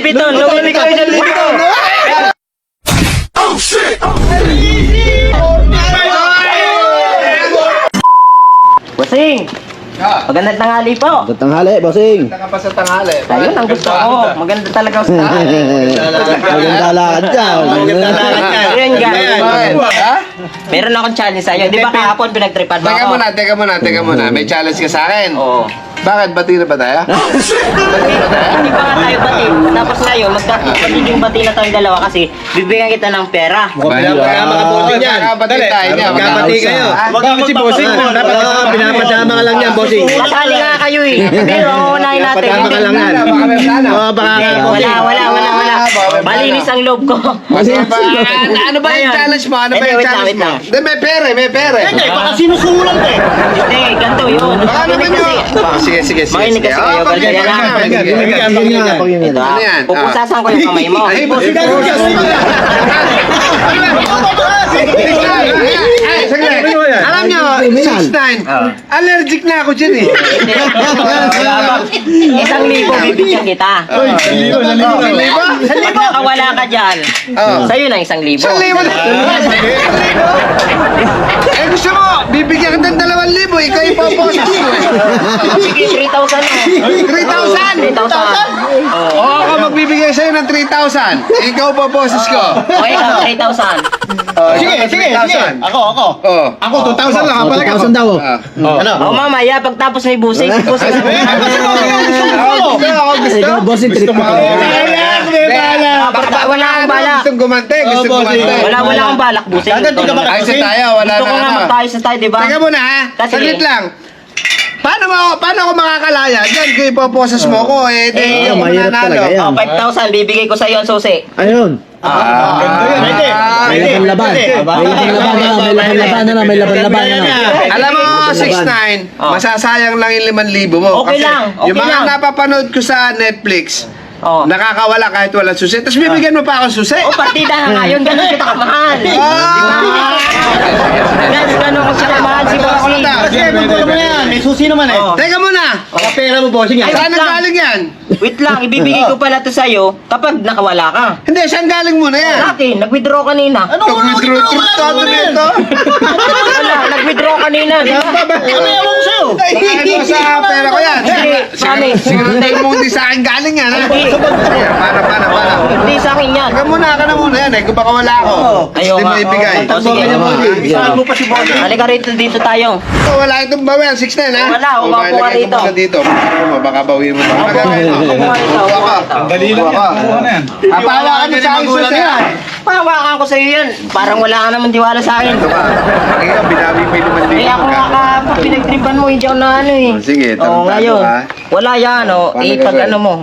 Libiton. Lumili kayo dyan, Libiton. Bossing! Magandang tanghali po. Tanghali, bossing. Naka pa sa tanghali. Ayun ang gusto ko. Maganda talaga sa tanghali. Maganda lakad dyan. Ayun guys. Meron akong challenge sa'yo. Di ba kahapon pinagtripan mo ako? Teka muna. May challenge ka sa akin? Oo. Bakit? Bati na ba tayo? Hindi pa nga tayo bati. Tapos ngayon, magiging bati na tayong dalawa kasi bibigyan kita ng pera. Magkabati tayo niya. Magkabati kayo. Wag ka si bossing mo. Dapat pinapadama ka lang yan, bossing. Kasali nga kayo eh. Pero unahin natin. Padama ka lang yan. Baka nga, bossing. Wala. Malinis ang loob ko. Ano ba yung challenge mo? Ano ba yung challenge mo? Hindi, may pere. Baka sinusulan ka eh. Hindi, ganito yun. Baka naman yun. Sige. Makinig kasi kayo. Ganyan lang. Ito Ano yan? pupusasan ko yung kamay mo. Ay, bossing. Saglit. Alam nyo, 6'9". Allergic na ako dyan eh. 1,000 bibigyan kita. Pag nakawala ka dyan, sa'yo na 1,000. 1,000. Eh gusto mo, bibigyan ka ng 2,000, ikaw ipaposes mo eh. Sige, 3,000 na. 3,000? 3,000. Oo, ako magbibigay sa'yo ng 3,000. Ikaw paposes ko. Okay ka, 3,000. Sige. Ako. Oo. Ako, 2,000 lang. Kapal ako. 2,000 daw. Ano? O mamaya, pagtapos may busing, si busing. Ikaw, bossing, trip pa. Wala akong balak. Gustong gumante. Wala akong balak, busing. Ayos na tayo, wala Gusto ko na nga ano. magtayo sa tayo, di ba? Teka muna ha, Kasi- saglit lang. Paano ako makakalaya? Diyan, kung ipoposes mo ko, eh, di ako mahirap talaga yan. O, 5,000, bibigay ko sa'yo ang susi. Ayun. Pwede. May laban-laban. May laban-laban na. Alam mo, 6'9", masasayang lang yung 5,000 mo. Okay Kasi lang, okay yung mga lang. napapanood ko sa Netflix, O. nakakawala kahit walang susi. Tapos bibigyan mo pa ako susi. O, partida nga ngayon, ganun kita kamahal. Ganun ko siya kamahal si Bossing. Kasi, magulo mo yan. May susi naman eh. Teka muna, Baka pera mo, bossing. Ay, saan nagaling yan? Wait lang, ibibigay ko pala to sa'yo kapag nakawala ka. Hindi, saan galing mo na yan? Sa akin, nag-withdraw kanina. Nag-withdraw trustado nito. Wala, nag-withdraw kanina. Di ba? Ano ewan ko sa'yo? Bakit mo sa pera ko yan? Hindi, promise. Siguro tayo mo hindi sa akin galing yan, ha? Hindi. Paano? Hindi sa akin yan. Ka muna yan, eh, kung baka wala ako. Ayaw Hindi mo nga. ibigay. O, sige. Isahan mo pa si bossing. Halika rito, dito tayo. Ito, wala itong bawian, 6'9", ha? Wala, O, upo ka lagay dito. mo muna dito. Baka bawiin mo. Baka gagawin mo. Upo ka rito, upo ka rito. Dali lang yan. Papawa ka sa akin susi, ha? Pahawakan ko sa'yo yan. Parang wala ka naman diwala sa akin. Ito ka. Pakita, binabi mo yung 5,000. Kaya kung pinagtripan mo, hindi ako na ano eh. Sige, Oo, tarantado ngayon. ka. Wala yan, o. Paano Ipag gagawin? ano mo.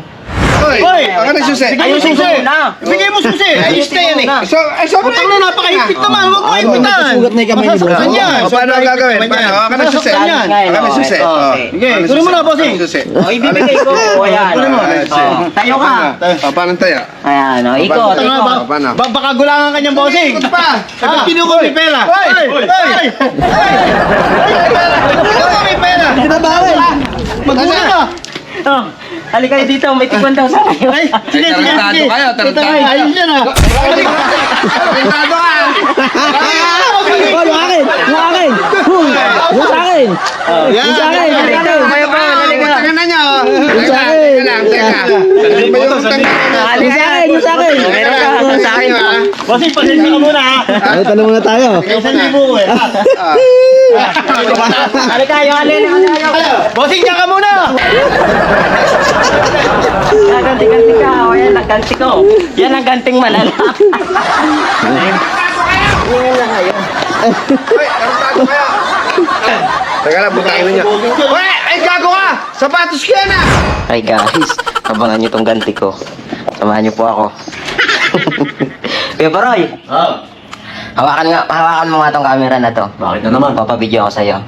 Hoy, baka na susi. Ayusin mo muna. Bigay mo susi. Ayos na yan eh. So, Putang na, napakahigpit naman. Huwag mo ipitan. Sugat na yung kamay ni bossing. Masasaktan yan. O, paano ang gagawin? Paano? Baka na susi. Masasaktan yan. Baka na susi. Sige, tuloy mo na, bossing. Susi. O, ibibigay ko. O, yan. Tayo ka. O, paano tayo? Ayan, o. Ikot, Tanga ba? ikot. Paano? Baka gulangan ka niyang bossing. Ikot pa! Sabi pinuko may pera. Pinuko may pera. Kinabawi. Magulang ka. Oh, halika kayo dito. May tikwan daw sa kayo. Ay, sige. Tarantado kayo, tarantado. Ayos yan ah. Tarantado ka! Oh, yung akin. Yung sa akin. Yung sa akin. Kayo pa, halika. Utangin na niyo. Yung sa akin. Teka lang. Ano ba yung utang na? Yung sa akin. Meron ka sa akin. Bossing, pasensya ka muna ha. Ay, tanong muna tayo. Isang libo ko eh. Halika kayo, halika. Bossing, diyan ka muna. Ganti-ganti ka. O, yan ang ganti ko. Yan ang ganting malala. Yan lang kayo. Uy, tarantado kayo. Teka lang, butangin na niyo. Uy, ay gago ka! Sapatos ko yan ah! Hi guys, abangan nyo tong ganti ko. Samahan nyo po ako. Kuya Paroy, hawakan mo nga tong camera na to. Bakit na naman? Papabidyo ako sa'yo.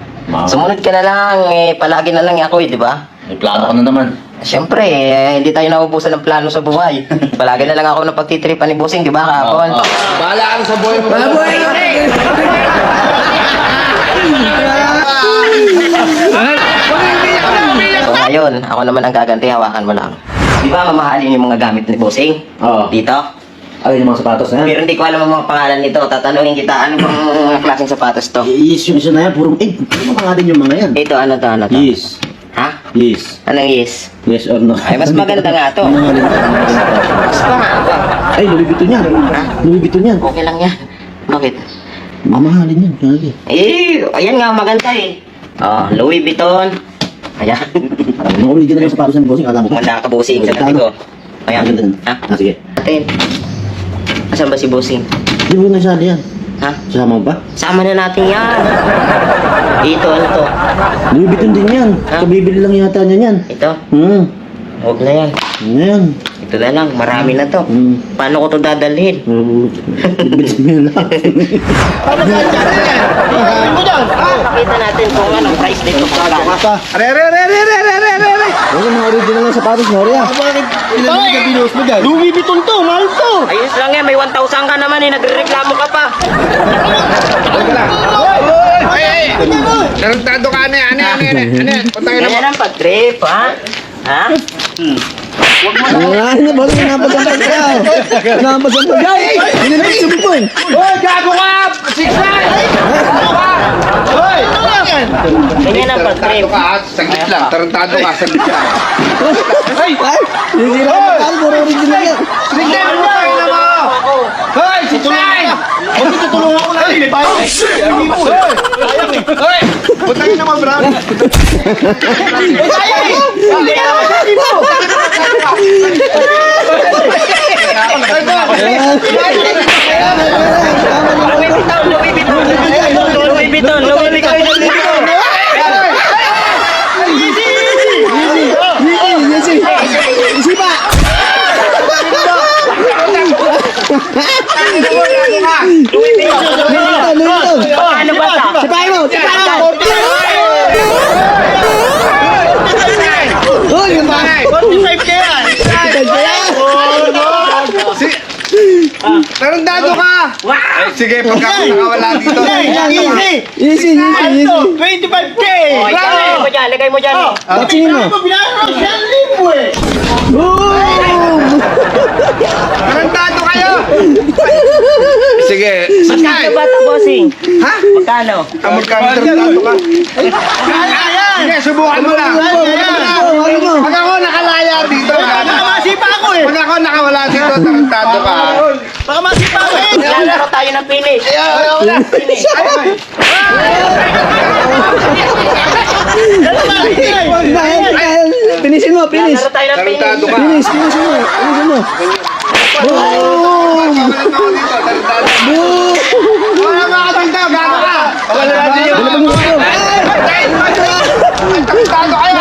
Sumunod ka na lang, palagi na lang ako di ba? May plano ka na naman. Siyempre, hindi tayo naubusan ng plano sa buhay. Palagi na lang ako ng pagtitripan ni Busing, di ba kahapon? Bahala ka sa buhay mo. So ngayon, ako naman ang gaganti, hawakan mo lang. Di ba mamahalin yung mga gamit ni Bossing? Oo. Dito? Ay, yung mga sapatos na yan. Pero hindi ko alam ang mga pangalan nito. Tatanungin kita, ano bang mga klaseng sapatos to? Yes, yung isa na yan. Puro, ano mga natin yung mga yan? Ito, ano to, ano to? Yes. Ha? Yes. Anong yes? Yes or no? Ay, mas maganda nga to. Mamahalin ka. Mas mahaba ba? Ay, Louis Vuitton yan. Ha? Louis Vuitton yan. Okay lang yan. Bakit? Mamahalin yan. Lagi. Eh, ayan nga, maganda eh. Oh, Louis Vuitton. Ayan. Mga original yung sapatos ng bossing. Alam mo. Muna ka Bossing sa gabi ko. Ayan. Ha? Sige. Atin. Asan ba si Bossing? Di mo nasali yan. Ha? Sama mo ba? Sama na natin yan. Dito, ano to? Louis Vuitton din yan. Ha? Kabibili lang yata niya yan. Ito? Huwag na yan. Yan. Ito na lang, marami na to. Paano ko to dadalhin? Bilis lang. Pakita natin kung anong price dito. Ano mga original ng sapatos, Nori ah? Louis Vuitton to, mahal to. Ayos lang yan, may 1,000 ka naman eh, nagreklamo ka pa. Tarantado ka, ano yan? Punta kayo na. Ganyan ang pag-trip, ha? Ha? Ano ba? Napasampag ka. Napasampag ka. Hinilipit sa bukon. Hoy, gago ka! 6'9"! Hoy! Ganyan ang pag-trip. Tarantado ka, ha? Saglit lang. Tarantado ka, saglit lang. Ay! Sinisira ka pa. Puro original yan. Sige, ano tayo na mo? Hoy, 6'9"! Huwag tutulungan ko na rin. Hoy! Punta kayo naman, bro. Louis Vuitton, Louis Vuitton. Louis Vuitton, Louis Vuitton. Easy pa. Louis Vuitton. Luto. Ano ba ta? Sipahin mo. Sipahin mo. Uy, yung mga. 45 ka yan. Tarantado ka! Ay, sige, pagka nakawala dito. Easy. Easy, easy, easy. 25K. Oh, lagay mo dyan, lagay mo dyan. Tatsingin mo. Binayaran ko 1,000 eh. Boom! Tarantado kayo! Sige, Magkano ba ito, Bossing? Ha? Magkano? Magkano tarantado ka? Sige, subukan mo lang. Pag ako nakalaya dito, Baka masipa ako eh. pag ako nakawala dito, tarantado ka. Baka masipa ako eh. Lalaro tayo ng finish. Finish. Pinisin mo, finish. Lalaro tayo ng finish. Tarantado ka. Finisin mo. Finisin mo. Boom! Boom! Wala makatanda, gago ka! Wala natin yung... Wala bang gusto? Tarantado kayo!